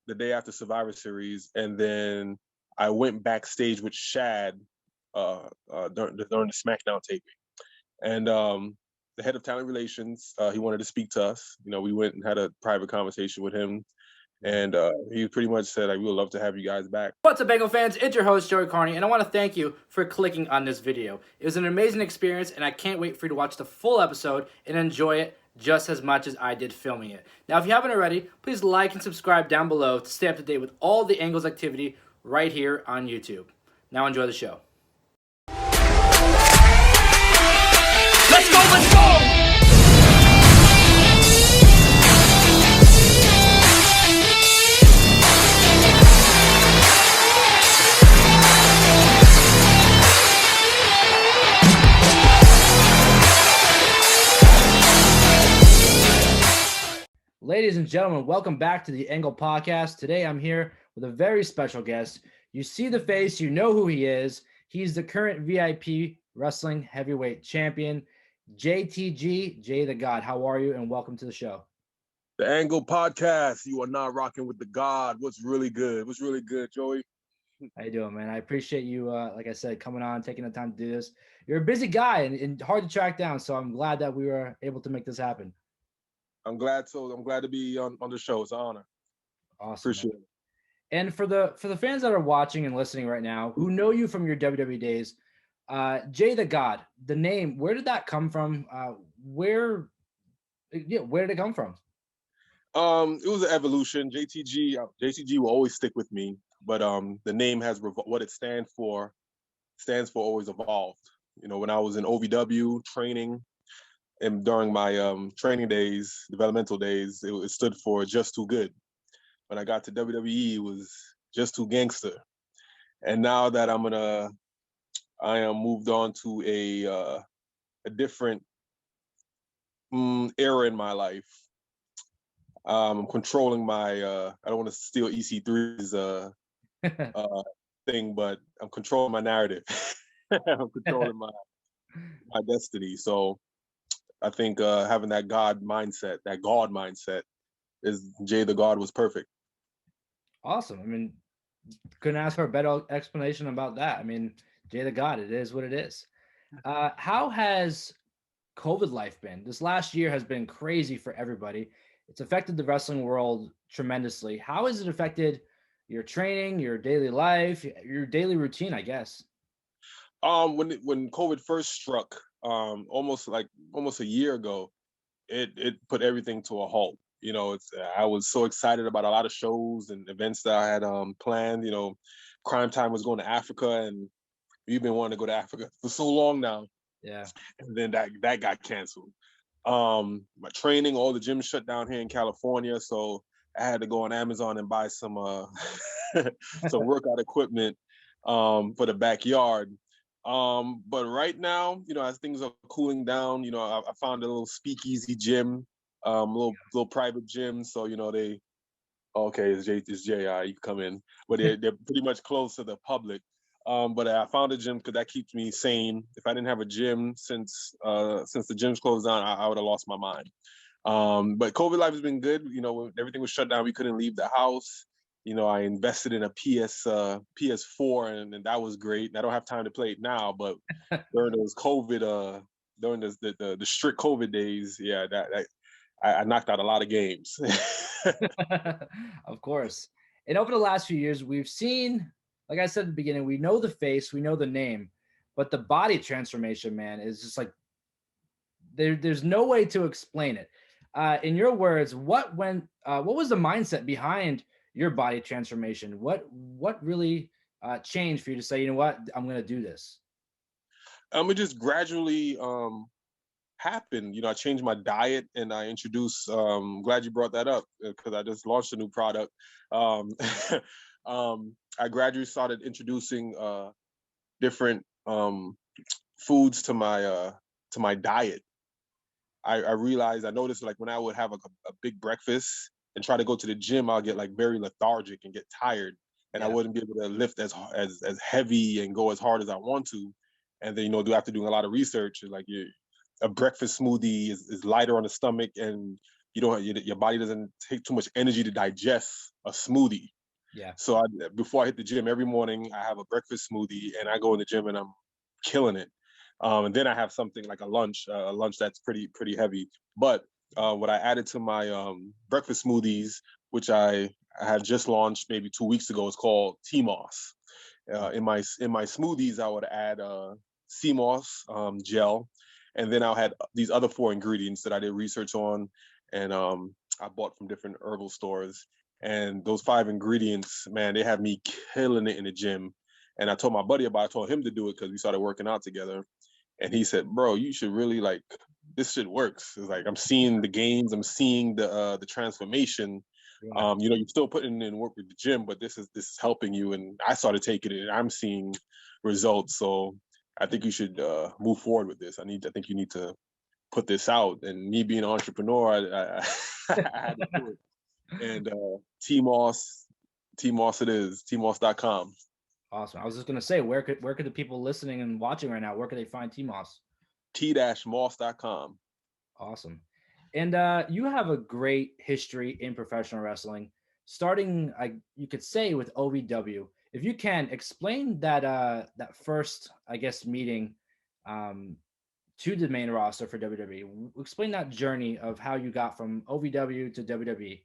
the day after Survivor Series, and then I went backstage with Shad during the SmackDown taping, and the head of talent relations, he wanted to speak to us. We went and had a private conversation with him, and he pretty much said, "We would love to have you guys back." What's up, Bengal fans? It's your host, Joey Karni, and I want to thank you for clicking on this video. It was an amazing experience, and I can't wait for you to watch the full episode and enjoy it just as much as I did filming it. Now, if you haven't already, please like and subscribe down below to stay up to date with all the Angles activity right here on YouTube. Now enjoy the show. Let's go, let's go! Ladies and gentlemen, welcome back to the Angle Podcast. Today I'm here with a very special guest. You see the face, you know who he is. He's the current VIP Wrestling Heavyweight Champion, JTG, Jay the God. How are you? And welcome to the show. The Angle Podcast. You are not rocking with the God. What's really good? What's really good, Joey? How you doing, man? I appreciate you, like I said, coming on, taking the time to do this. You're a busy guy and hard to track down, so I'm glad that we were able to make this happen. I'm glad to be on the show. It's an honor. Awesome. Appreciate it. And for the fans that are watching and listening right now, who know you from your WWE days, Jay the God, the name, where did that come from? Where did it come from? It was an evolution. JTG will always stick with me, but the name has what it stands for always evolved. When I was in OVW training, and during my training days, developmental days, it stood for Just Too Good. When I got to WWE, it was Just Too Gangster. And now that I am moved on to a different era in my life. I'm controlling my, I don't want to steal EC3's thing, but I'm controlling my narrative. I'm controlling my destiny. So I think having that God mindset is Jay the God was perfect. Awesome. I mean, couldn't ask for a better explanation about that. I mean, Jay the God, it is what it is. How has COVID life been? This last year has been crazy for everybody. It's affected the wrestling world tremendously. How has it affected your training, your daily life, your daily routine, I guess? When COVID first struck, almost a year ago, it put everything to a halt. I was so excited about a lot of shows and events that I had planned. Cryme Tyme was going to Africa, and we've been wanting to go to Africa for so long now. Yeah. And then that got canceled. My training, all the gyms shut down here in California, so I had to go on Amazon and buy some some workout equipment for the backyard. But right now, as things are cooling down, I found a little speakeasy gym, little private gym. So, it's Jay, you can come in, but they're pretty much closed to the public. But I found a gym because that keeps me sane. If I didn't have a gym since the gym's closed down, I would have lost my mind. But COVID life has been good. When everything was shut down, we couldn't leave the house. I invested in a PS4 and that was great. I don't have time to play it now, but during those COVID, during the strict COVID days, yeah, I knocked out a lot of games. Of course. And over the last few years, we've seen, like I said at the beginning, we know the face, we know the name, but the body transformation, man, is just like there's no way to explain it. In your words, what was the mindset behind your body transformation? What really changed for you to say, you know what, I'm going to do this? It just gradually happened. I changed my diet and I introduced, glad you brought that up because I just launched a new product. I gradually started introducing different foods to my diet. I noticed like when I would have a big breakfast and try to go to the gym, I'll get like very lethargic and get tired, and I wouldn't be able to lift as heavy and go as hard as I want to. And then after doing a lot of research, like a breakfast smoothie is lighter on the stomach, and your body doesn't take too much energy to digest a smoothie. Yeah. So before I hit the gym every morning, I have a breakfast smoothie, and I go in the gym and I'm killing it. And then I have something like a lunch that's pretty heavy. But what I added to my breakfast smoothies, which I had just launched maybe 2 weeks ago, is called T-Moss. In my smoothies, I would add sea moss gel, and then I'll add these other 4 ingredients that I did research on, and I bought from different herbal stores. And those 5 ingredients, man, they have me killing it in the gym. And I told my buddy about it. I told him to do it because we started working out together. And he said, "Bro, you should really like this. Shit works. It's like I'm seeing the gains. I'm seeing the transformation. Yeah. You know, you're still putting in work with the gym, but this is helping you." And I started taking it, and I'm seeing results. So I think you should move forward with this. I think you need to put this out. And me being an entrepreneur, I I had to do it. And T-Moss it is, tmoss.com. Awesome. I was just gonna say, where could the people listening and watching right now, where could they find T-Moss? T-moss.com. Awesome. And you have a great history in professional wrestling, starting, you could say, with OVW. If you can explain that that first, I guess, meeting to the main roster for WWE. Explain that journey of how you got from OVW to WWE.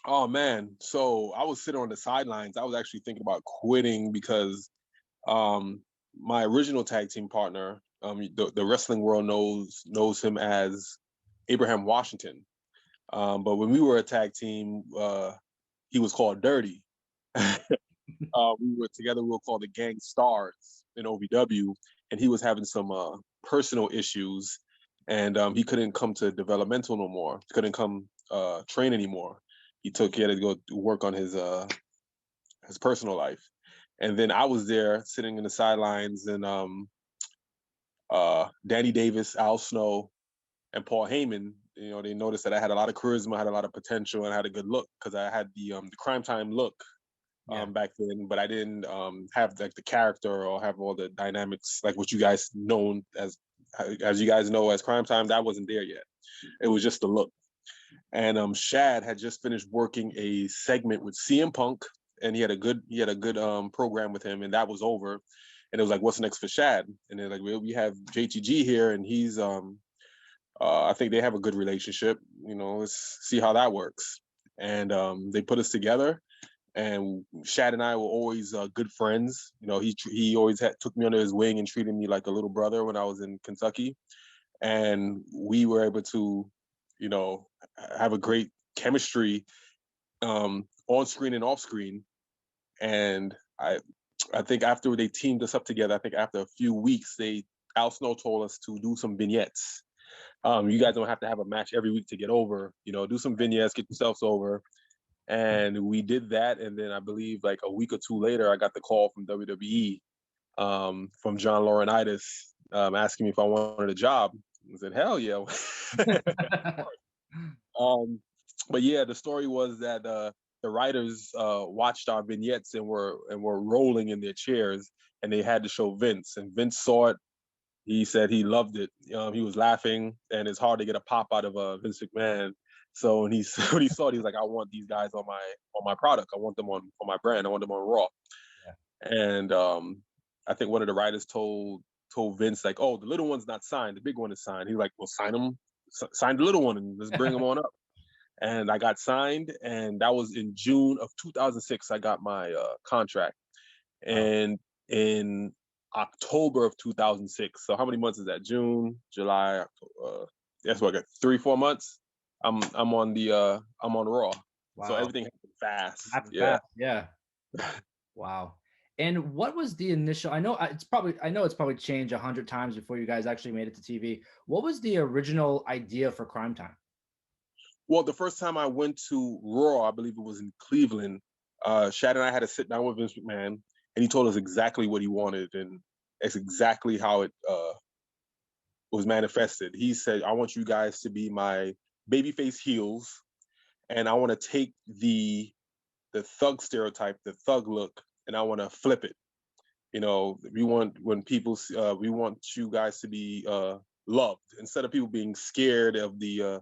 Oh man, so I was sitting on the sidelines. I was actually thinking about quitting because my original tag team partner, the wrestling world knows him as Abraham Washington. But when we were a tag team, he was called Dirty. We were together. We were called the Gang Stars in OVW, and he was having some personal issues, and he couldn't come to developmental no more. He couldn't come train anymore. He had to go work on his personal life, and then I was there sitting in the sidelines, and Danny Davis, Al Snow, and Paul Heyman. You know, they noticed that I had a lot of charisma, I had a lot of potential, and I had a good look because I had the Cryme Tyme look back then, but I didn't have like the character or have all the dynamics like what you guys known as you guys know as Cryme Tyme. That wasn't there yet. It was just the look. And Shad had just finished working a segment with CM Punk, and he had a good program with him, and that was over. And it was like, what's next for Shad? And they're like, well, we have JTG here, and he's I think they have a good relationship. You know, let's see how that works. And they put us together, and Shad and I were always good friends. You know, he always took me under his wing and treated me like a little brother when I was in Kentucky, and we were able to, you know, have a great chemistry on screen and off screen. And I think after they teamed us up together, I think after a few weeks, Al Snow told us to do some vignettes. You guys don't have to have a match every week to get over. You know, do some vignettes, get yourselves over. And we did that. And then I believe like a week or 2 later, I got the call from WWE, from John Laurinaitis, asking me if I wanted a job. I said, hell yeah. But yeah, the story was that the writers watched our vignettes and were rolling in their chairs, and they had to show Vince. And Vince saw it. He said he loved it. He was laughing, and it's hard to get a pop out of Vince McMahon. So when he saw it, he was like, "I want these guys on my product. I want them on my brand. I want them on Raw." Yeah. And I think one of the writers told Vince like, "Oh, the little one's not signed. The big one is signed." He's like, "Well, sign the little one, and let's bring him on up." And I got signed, and that was in June of 2006. I got my contract, and in October of 2006. So how many months is that? June, July, October. That's what I got. 3-4 months. I'm on Raw. Wow. So everything happened fast. Fast. Yeah. Wow. And what was the initial? I know it's probably changed 100 times before you guys actually made it to TV. What was the original idea for Cryme Tyme? Well, the first time I went to Raw, I believe it was in Cleveland. Shad and I had to sit down with Vince McMahon, and he told us exactly what he wanted, and it's exactly how it was manifested. He said, "I want you guys to be my babyface heels, and I want to take the thug stereotype, the thug look, and I want to flip it. You know, we want you guys to be loved instead of people being scared of the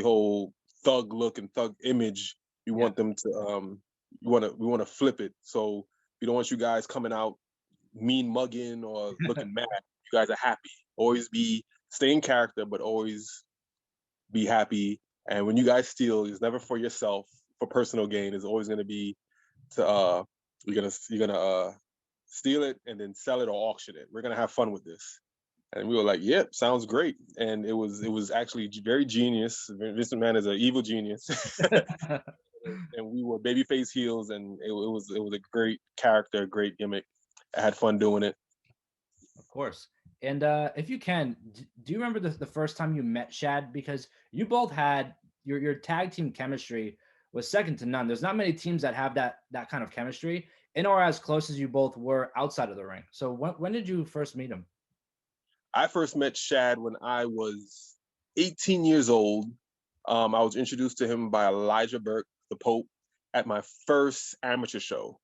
whole thug look and thug image. We Yeah. want them to we want to flip it. So we don't want you guys coming out mean mugging or looking mad. You guys are happy. Always stay in character, but always be happy. And when you guys steal, it's never for yourself, for personal gain. It's always gonna be to you're gonna steal it and then sell it or auction it. We're gonna have fun with this. And we were like, yep, sounds great. And it was actually very genius. Vincent Man is an evil genius. And we were babyface heels, and it was a great character, great gimmick. I had fun doing it. Of course. And if you can, do you remember the first time you met Shad? Because you both had your tag team chemistry was second to none. There's not many teams that have that kind of chemistry, and or as close as you both were outside of the ring. So when did you first meet him? I first met Shad when I was 18 years old. I was introduced to him by Elijah Burke, the Pope, at my first amateur show.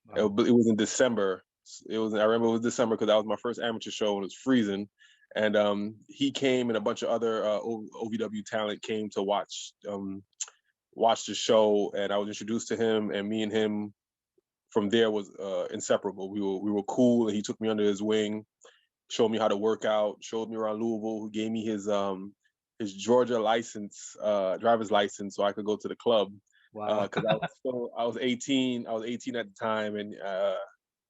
Wow. It was in December. I remember it was December because that was my first amateur show and it was freezing. And he came and a bunch of other OVW talent came to watch the show, and I was introduced to him, and me and him from there was inseparable. We were cool, and he took me under his wing, showed me how to work out, showed me around Louisville, who gave me his Georgia license, driver's license, so I could go to the club. Wow. Because I was 18. I was 18 at the time, and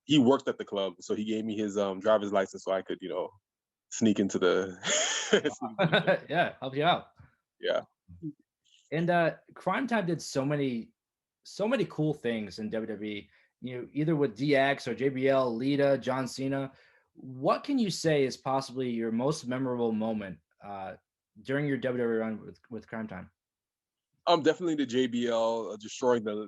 he worked at the club, so he gave me his driver's license so I could, sneak into the. Yeah, help you out. Yeah. And Cryme Tyme did so many cool things in WWE. Either with DX or JBL, Lita, John Cena. What can you say is possibly your most memorable moment during your WWE run with Cryme Tyme? Definitely the JBL destroying the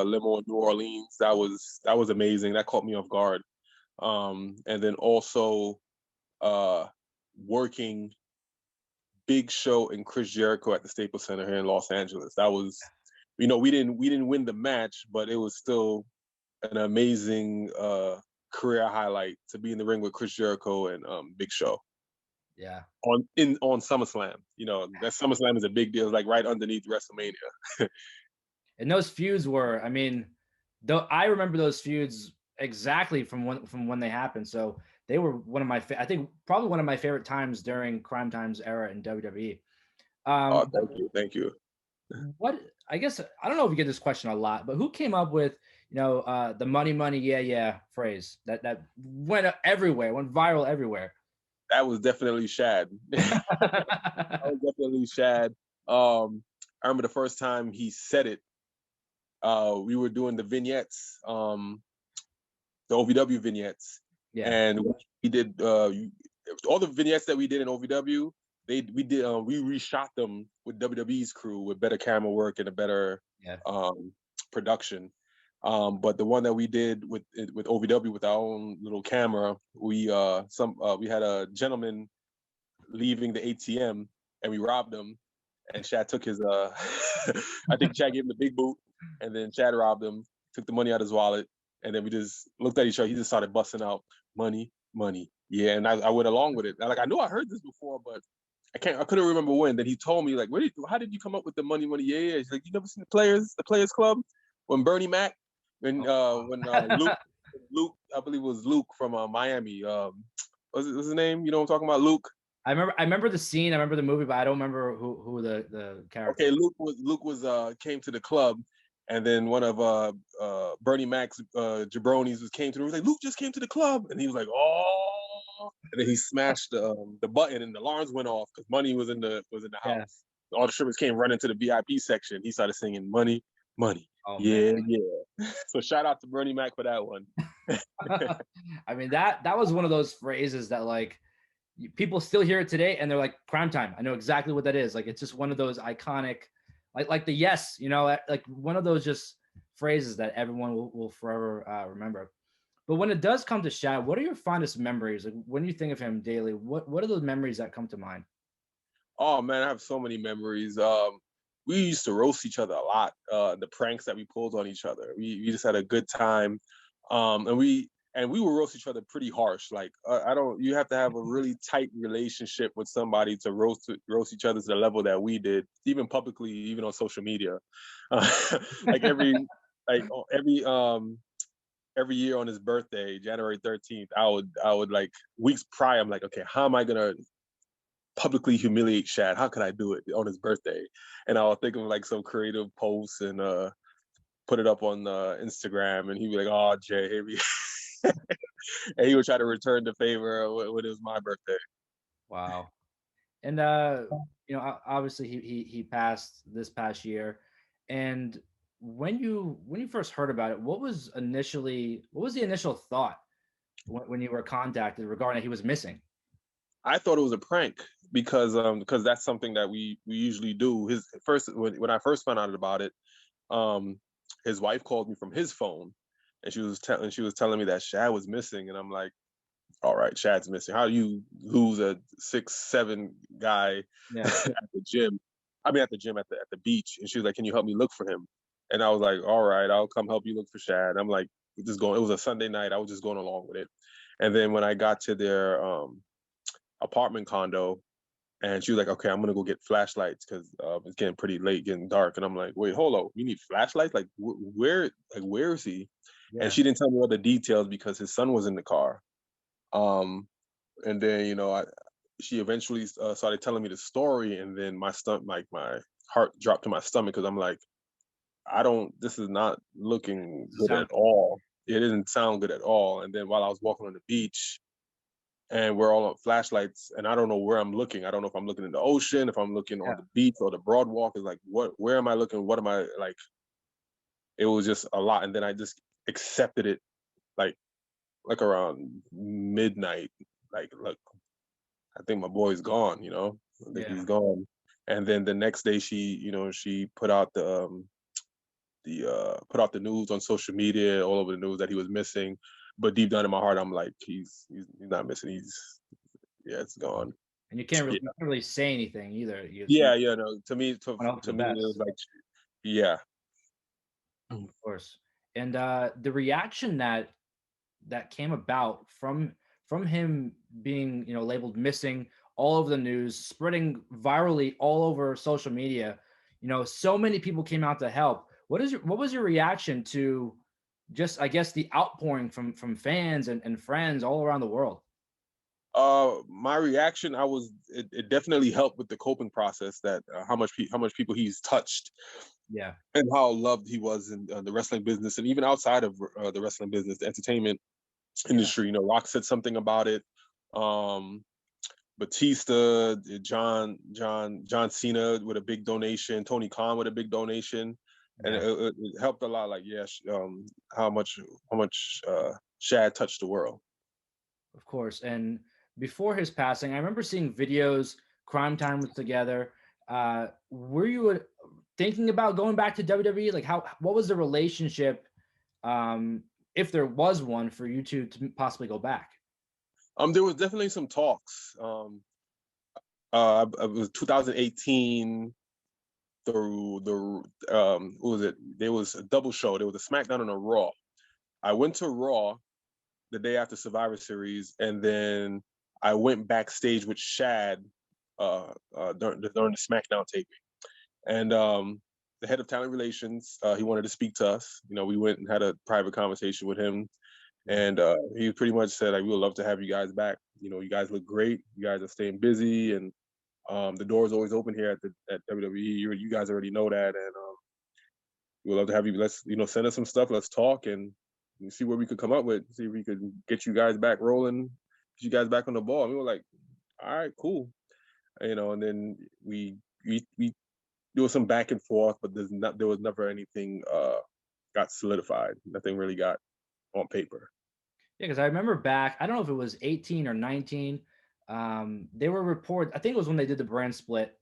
limo in New Orleans. That was amazing. That caught me off guard. And then also working Big Show and Chris Jericho at the Staples Center here in Los Angeles. That was, we didn't win the match, but it was still an amazing career highlight to be in the ring with Chris Jericho and Big Show. Yeah. On SummerSlam. That SummerSlam is a big deal. It's like right underneath WrestleMania. And those feuds were, though I remember those feuds exactly from when they happened. So they were one of my I think probably one of my favorite times during Cryme Tyme's era in WWE. Thank you. What, I guess, I don't know if you get this question a lot, but who came up with the money yeah phrase that went everywhere, went viral everywhere? That was definitely Shad. That was definitely Shad. I remember the first time he said it. We were doing the vignettes, the OVW vignettes, and we did all the vignettes that we did in OVW. We reshot them with WWE's crew with better camera work and a better production. But the one that we did with OVW with our own little camera, we had a gentleman leaving the ATM and we robbed him, and Shad took his I think Shad gave him the big boot, and then Shad robbed him, took the money out of his wallet, and then we just looked at each other. He just started busting out money. Yeah, and I went along with it. I knew I heard this before, but I couldn't remember when. Then he told me, like, how did you come up with the money? Yeah. He's like, you never seen the Players Club? When Bernie Mac, when Luke, I believe it was Luke from Miami. What's his name? You know what I'm talking about? Luke. I remember the scene. I remember the movie, but I don't remember who the character. Okay, Luke was came to the club, and then one of Bernie Mac's jabronis came to the room. He was like, Luke just came to the club, and he was like, oh, and then he smashed the button, and the alarms went off because money was in the house. Yeah. All the strippers came running to the VIP section. He started singing money. Oh, yeah, man. Yeah. So shout out to Bernie Mac for that one. That was one of those phrases that, like, people still hear it today and they're like, Cryme Tyme. I know exactly what that is. Like, it's just one of those iconic, like the yes, like one of those just phrases that everyone will forever remember. But when it does come to Shad, what are your fondest memories? Like, when you think of him daily, what are those memories that come to mind? Oh man, I have so many memories. We used to roast each other a lot. The pranks that we pulled on each other. We just had a good time. And we and we will roast each other pretty harsh. Like I don't, you have to have a really tight relationship with somebody to roast each other to the level that we did, even publicly, even on social media. Like like every every year on his birthday, January 13th, I would like weeks prior, I'm like, okay, how am I gonna publicly humiliate Shad? How could I do it on his birthday? And I'll think of like some creative posts and put it up on Instagram, and he'd be like, "Oh, Jay, here we," and he would try to return the favor when it was my birthday. Wow. And you know, obviously he passed this past year. And when you first heard about it, what was the initial thought when you were contacted regarding he was missing? I thought it was a prank because that's something that we usually do. His first when I first found out about it, his wife called me from his phone, and she was telling me that Shad was missing, and I'm like, all right, Shad's missing. How do you lose a 6'7" guy Yeah. at the gym? I mean, at the gym at the beach. And she was like, "Can you help me look for him?" And I was like, "All right, I'll come help you look for Shad." I'm like, just going. It was a Sunday night. I was just going along with it. And then when I got to their apartment condo, and she was like, "Okay, I'm gonna go get flashlights because it's getting pretty late, getting dark." And I'm like, "Wait, hold on, you need flashlights? Like, where is he?" Yeah. And she didn't tell me all the details because his son was in the car. And then she eventually started telling me the story, and then my heart dropped to my stomach because I'm like, this is not looking good at all. It didn't sound good at all. And then while I was walking on the beach, and we're all on flashlights, and I don't know where I'm looking. I don't know if I'm looking in the ocean, if I'm looking on the beach or the broad walk. Is like, where am I looking? What am I like? It was just a lot, and then I just accepted it, like around midnight. Like I think my boy's gone. I think he's gone. And then the next day, she put out the news on social media, all over the news that he was missing. But deep down in my heart, I'm like, he's not missing. It's gone. And you can't really say anything either. No. To me, it was like, yeah. Of course. And the reaction that came about from him being labeled missing all over the news, spreading virally all over social media, so many people came out to help. What was your reaction to just, I guess, the outpouring from fans and friends all around the world? My reaction, it definitely helped with the coping process, that how much people he's touched, and how loved he was in the wrestling business, and even outside of the wrestling business, the entertainment industry. Rock said something about it. Batista, John Cena with a big donation, Tony Khan with a big donation, and it helped a lot. Like, how much Shad touched the world. Of course. And before his passing, I remember seeing videos. Cryme Tyme was together. Were you thinking about going back to WWE? Like, what was the relationship, if there was one, for you to possibly go back? There was definitely some talks. It was 2018 through what was it? There was a double show. There was a SmackDown and a Raw. I went to Raw the day after Survivor Series, and then I went backstage with Shad during the SmackDown taping. And the head of talent relations, he wanted to speak to us. We went and had a private conversation with him, and he pretty much said, like, "We would love to have you guys back. You guys look great. You guys are staying busy, and the door is always open here at WWE. You guys already know that, and we would love to have you. Let's send us some stuff. Let's talk and see what we could come up with. See if we could get you guys back rolling, get you guys back on the ball." And we were like, "All right, cool." And then we there was some back and forth, but there was never anything got solidified. Nothing really got on paper. Yeah, because I remember back, I don't know if it was 18 or 19. There were reports, I think it was when they did the brand split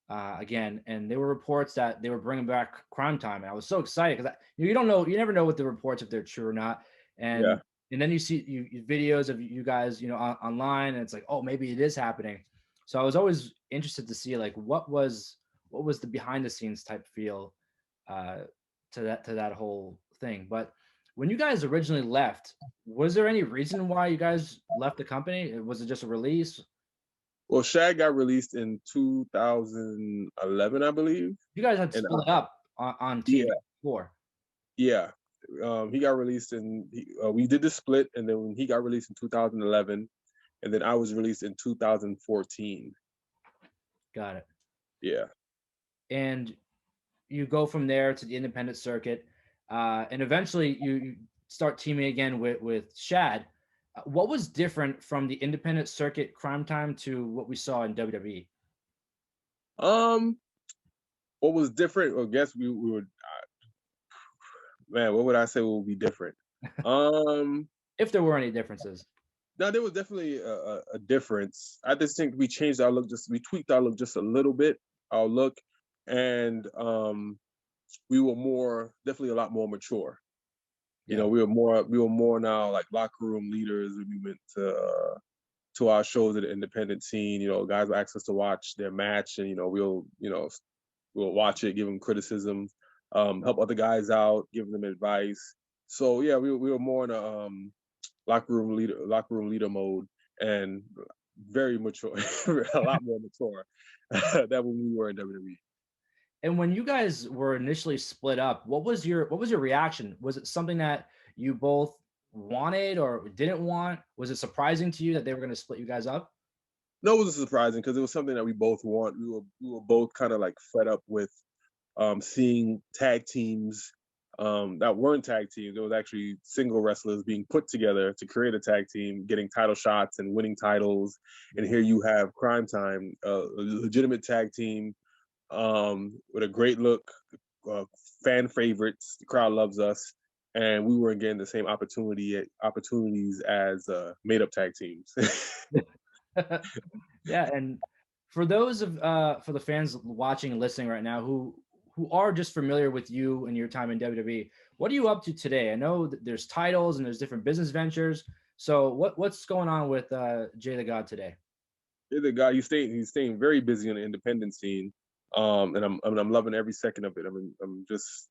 again, and there were reports that they were bringing back Cryme Tyme, and I was so excited because you don't know, you never know what the reports, if they're true or not, and then you see videos of you guys, online, and it's like, oh, maybe it is happening. So I was always interested to see, like, what was the behind the scenes type feel to that whole thing. But When you guys originally left, was there any reason why you guys left the company? Was it just a release? Well, Shad got released in 2011, I believe, You guys had and split up on TV yeah, before. yeah. He got released we did the split, and then he got released in 2011, and then I was released in 2014. Got it. Yeah. And you go from there to the independent circuit, and eventually you start teaming again with Shad. What was different from the independent circuit Cryme Tyme to what we saw in WWE? Um, what was different? I guess we would, man. What would I say would be different? Um, If there were any differences. no, there was definitely a difference. I just think we changed our look, we tweaked our look just a little bit, our look, and we were definitely a lot more mature. You know, Yeah. we were more now like locker room leaders. We went to our shows at the independent scene. You know, guys will ask us to watch their match, and we'll watch it, give them criticism, help other guys out, give them advice. So yeah, we were more in a locker room leader mode, and very mature, a lot more mature than when we were in WWE. And when you guys were initially split up, what was your reaction? Was it something that you both wanted or didn't want? Was it surprising to you that they were going to split you guys up? No, it wasn't surprising because it was something that we both want. We were both kind of like fed up with seeing tag teams that weren't tag teams. It was actually single wrestlers being put together to create a tag team, getting title shots and winning titles. And here you have Cryme Tyme, a legitimate tag team with a great look, fan favorites. The crowd loves us, and we weren't getting the same opportunities as made up tag teams. Yeah, and for the fans watching and listening right now who are just familiar with you and your time in WWE, what are you up to today? I know that there's titles and there's different business ventures. So what's going on with Jay the God today? The guy, he's staying very busy on the independent scene, and I'm loving every second of it. I'm just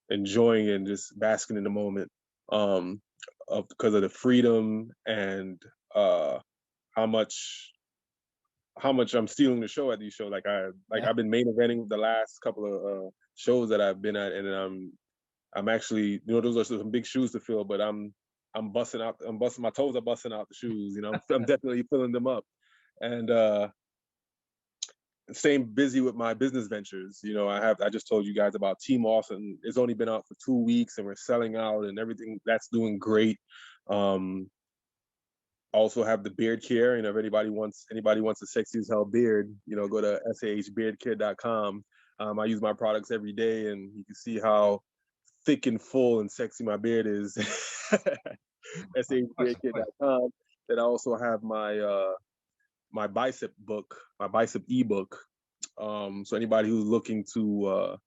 enjoying it and just basking in the moment, because of the freedom and how much I'm stealing the show at these shows. Yeah. I've been main eventing the last couple of shows that I've been at, and I'm actually, those are some big shoes to fill, but I'm busting my toes are busting out the shoes. I'm definitely filling them up, and staying busy with my business ventures. I just told you guys about Team Awesome. It's only been out for 2 weeks, and we're selling out, and everything that's doing great. Um, Also have the beard care. If anybody wants a sexy as hell beard, go to sahbeardcare.com. I use my products every day, and you can see how thick and full and sexy my beard is. Of course. sahbeardcare.com. Then I also have my bicep book, my bicep ebook. So anybody who's looking to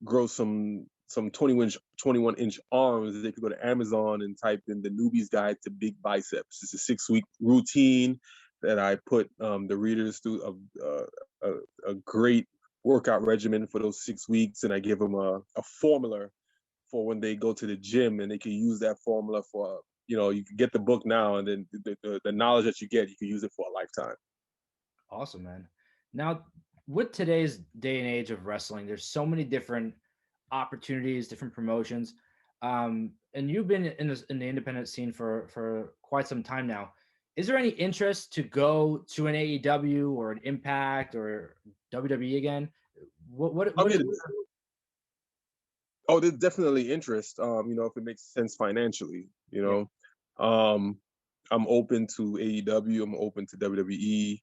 grow some 21-inch arms, they could go to Amazon and type in the newbie's guide to big biceps. It's a 6-week routine that I put the readers through a great workout regimen for those 6 weeks, and I give them a formula for when they go to the gym, and they can use that formula for, you can get the book now, and then the knowledge that you get, you can use it for a lifetime. Awesome, man. Now, with today's day and age of wrestling, there's so many different opportunities, different promotions. And you've been in the independent scene for quite some time now. Is there any interest to go to an AEW or an Impact or WWE again? I What is mean, oh, there's definitely interest. If it makes sense financially, yeah, I'm open to AEW. I'm open to WWE.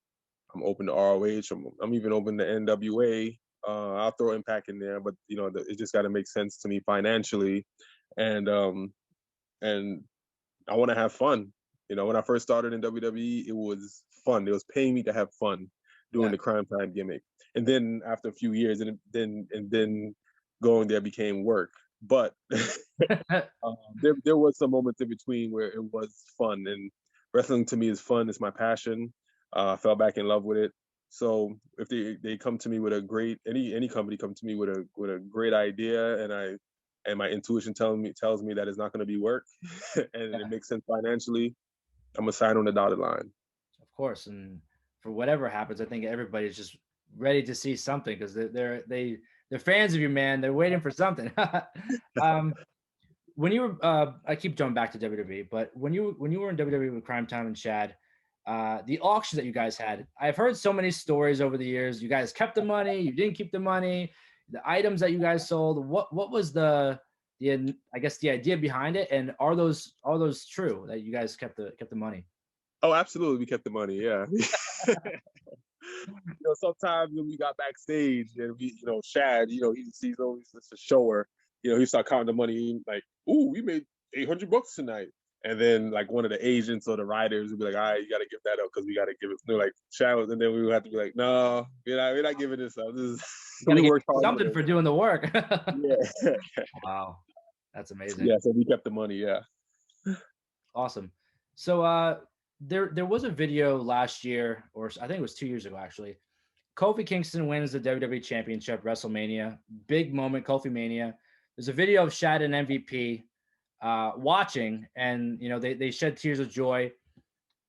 I'm open to ROH. I'm even open to NWA. I'll throw Impact in there, but it just got to make sense to me financially, and and I want to have fun. When I first started in WWE, it was fun. It was paying me to have fun doing yeah. the Cryme Tyme gimmick, and then after a few years, and then going there became work. But there was some moments in between where it was fun, and wrestling to me is fun. It's my passion. I fell back in love with it. So if they come to me with a great any company come to me with a great idea, and and my intuition tells me that it's not going to be work, and it makes sense financially, I'm gonna sign on the dotted line. Of course, and for whatever happens, I think everybody's just ready to see something because they're fans of you, man. They're waiting for something. When you were, I keep jumping back to WWE, but when you were in WWE with Cryme Tyme and Shad, the auction that you guys had, I've heard so many stories over the years. You guys kept the money, you didn't keep the money, the items that you guys sold. What was the I guess the idea behind it, and are those true that you guys kept the money? Oh, absolutely, we kept the money. Yeah. Sometimes when we got backstage and Shad, he's always just a shower. He start counting the money, like, ooh, we made $800 tonight. And then like one of the agents or the writers would be like, all right, you got to give that up because we got to give it. Like Shad, and then we would have to be like, no, we're not giving this up. This is we worked hard something for doing the work. Yeah. Wow, that's amazing. Yeah, so we kept the money. Yeah. Awesome. So there was a video last year, or I think it was 2 years ago actually. Kofi Kingston wins the WWE Championship, WrestleMania, big moment, KofiMania. There's a video of Shad and MVP watching, and they shed tears of joy.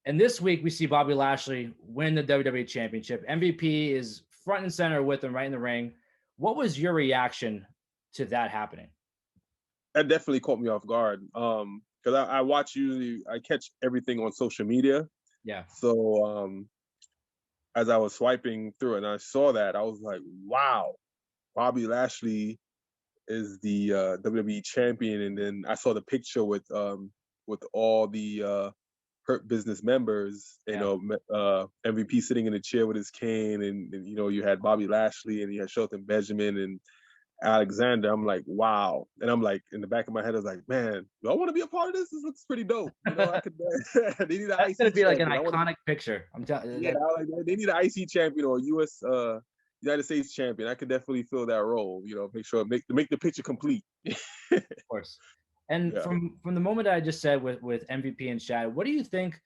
And this week we see Bobby Lashley win the WWE Championship. MVP is front and center with him right in the ring. What was your reaction to that happening? That definitely caught me off guard. Because I catch everything on social media. Yeah. So as I was swiping through it and I saw that, I was like, wow, Bobby Lashley is the WWE champion. And then I saw the picture with all the Hurt Business members, MVP sitting in a chair with his cane, and you had Bobby Lashley and you had Shelton Benjamin and Alexander. I'm like, wow. And I'm like, in the back of my head, I was like, man, do I want to be a part of this? This looks pretty dope. I could. They need an That's gonna be like an iconic picture. I'm telling you. Yeah, they need an IC champion or a US United States champion. I could definitely fill that role. Make sure make the picture complete. Of course. And from the moment I just said with MVP and Shad, what do you think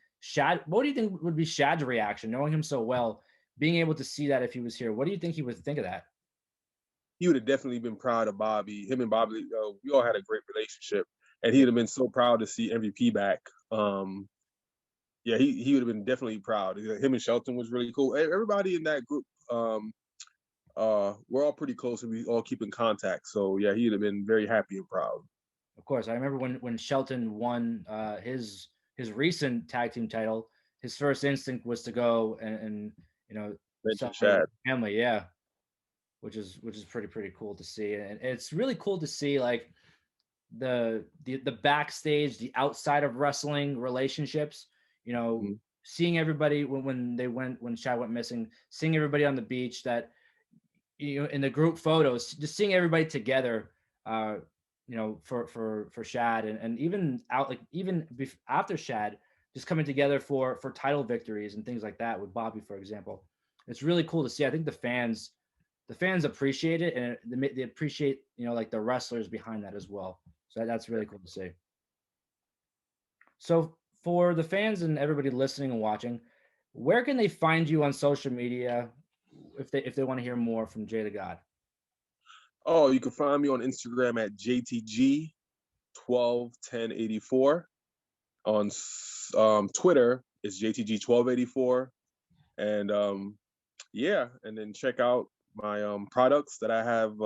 would be Shad's reaction, knowing him so well, being able to see that if he was here? What do you think he would think of that? He would have definitely been proud of Bobby. Him and Bobby, we all had a great relationship, and he'd have been so proud to see MVP back. Yeah, he would have been definitely proud. Him and Shelton was really cool. Everybody in that group, we're all pretty close, and we all keep in contact. So yeah, he'd have been very happy and proud. Of course, I remember when Shelton won his recent tag team title. His first instinct was to go and Shad family, yeah, which is pretty cool to see, and it's really cool to see like the backstage, the outside of wrestling relationships. Mm-hmm. Seeing everybody when Shad went missing, seeing everybody on the beach, that in the group photos, just seeing everybody together. For Shad and even after Shad, just coming together for title victories and things like that with Bobby, for example. It's really cool to see. I think the fans appreciate it, and they appreciate like the wrestlers behind that as well. So that's really cool to see. So for the fans and everybody listening and watching, where can they find you on social media if they want to hear more from Jay the God? Oh, you can find me on Instagram at JTG 121084. On Twitter, it's JTG 1284. And and then check out my products that I have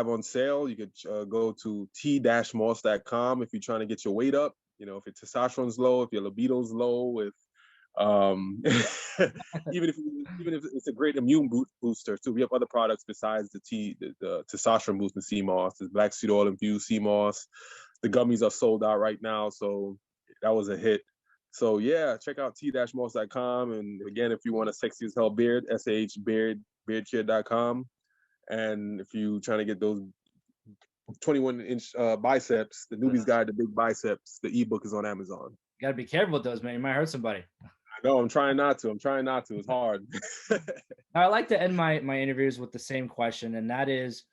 on sale. You could go to t-moss.com if you're trying to get your weight up. If your testosterone's low, if your libido's low, if even if it's a great immune booster too. We have other products besides the testosterone boosting sea moss. There's black seed oil infused sea moss. The gummies are sold out right now, so that was a hit. So yeah, check out t-moss.com. And again, if you want a sexy as hell beard, beardkid.com. And if you trying to get those 21-inch biceps, the Newbie's Guide to Big Biceps, the ebook is on Amazon. You gotta be careful with those, man. You might hurt somebody. No, I'm trying not to. It's hard. I like to end my interviews with the same question, and that is,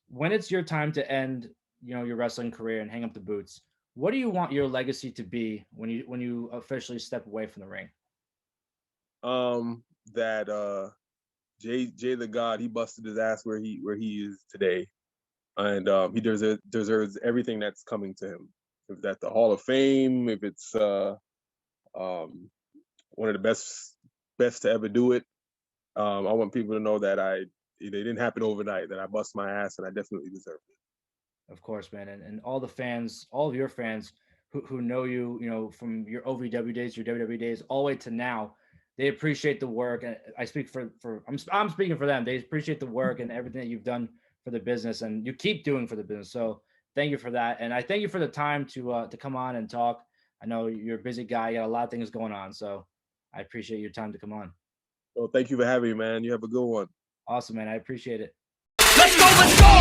when it's your time to end, your wrestling career and hang up the boots, what do you want your legacy to be when you officially step away from the ring? That Jay the God, he busted his ass where he is today. and he deserves everything that's coming to him. If that's the Hall of Fame, if it's one of the best to ever do it. I want people to know that it didn't happen overnight, that I bust my ass, and I definitely deserve it. Of course, man. And all the fans, all of your fans who know you, you know, from your OVW days, your WWE days, all the way to now, they appreciate the work. And I speak I'm speaking for them. They appreciate the work and everything that you've done for the business and you keep doing for the business. So thank you for that. And I thank you for the time to come on and talk. I know you're a busy guy. You got a lot of things going on. So I appreciate your time to come on. Well, thank you for having me, man. You have a good one. Awesome, man. I appreciate it. Let's go, let's go!